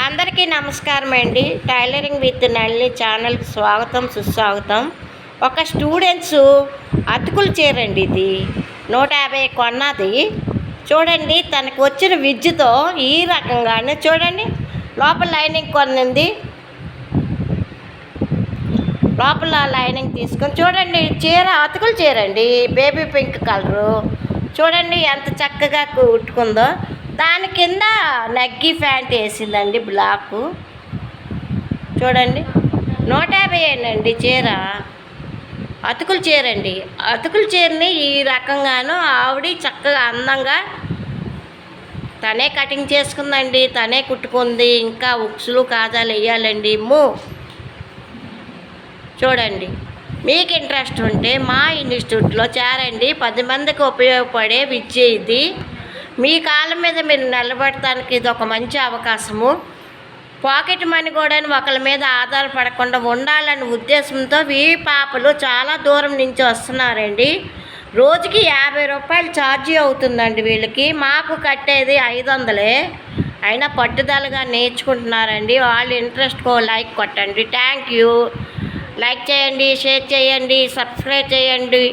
అందరికీ నమస్కారం అండి. టైలరింగ్ విత్ నళిని ఛానల్కి స్వాగతం సుస్వాగతం. ఒక స్టూడెంట్స్ అతుకులు చీరండి, ఇది 150 కొన్నది. చూడండి, తనకు వచ్చిన విద్యతో ఈ రకంగానే చూడండి, లోపల లైనింగ్ కొన్నింది. లోపల లైనింగ్ తీసుకొని చూడండి, చీర అతుకులు చీరండి, బేబీ పింక్ కలరు. చూడండి ఎంత చక్కగా కుట్టుకుందో. దాని కింద నగ్గి ప్యాంట్ వేసిందండి, బ్లాకు. చూడండి, 150 అండి చీర. అతుకులు చీరండి. అతుకులు చీరని ఈ రకంగాను ఆవిడ చక్కగా అందంగా తనే కటింగ్ చేసుకుందండి, తనే కుట్టుకుంది. ఇంకా ఉక్సులు కాజాలు వేయాలండి. చూడండి, మీకు ఇంట్రెస్ట్ ఉంటే మా ఇన్స్టిట్యూట్లో చేరండి. 10 మందికి ఉపయోగపడే విద్య ఇది. మీ కాళ్ళ మీద మీరు నిలబడటానికి ఇది ఒక మంచి అవకాశము. పాకెట్ మనీ కూడా ఒకరి మీద ఆధారపడకుండా ఉండాలనే ఉద్దేశంతో ఈ పాపలు చాలా దూరం నుంచి వస్తున్నారండి. రోజుకి 50 రూపాయలు ఛార్జీ అవుతుందండి వీళ్ళకి. మాకు కట్టేది 500. అయినా పట్టుదలగా నేర్చుకుంటున్నారండి. వాళ్ళు ఇంట్రెస్ట్కో లైక్ కొట్టండి. Thank you. లైక్ చేయండి, షేర్ చేయండి, సబ్స్క్రైబ్ చేయండి.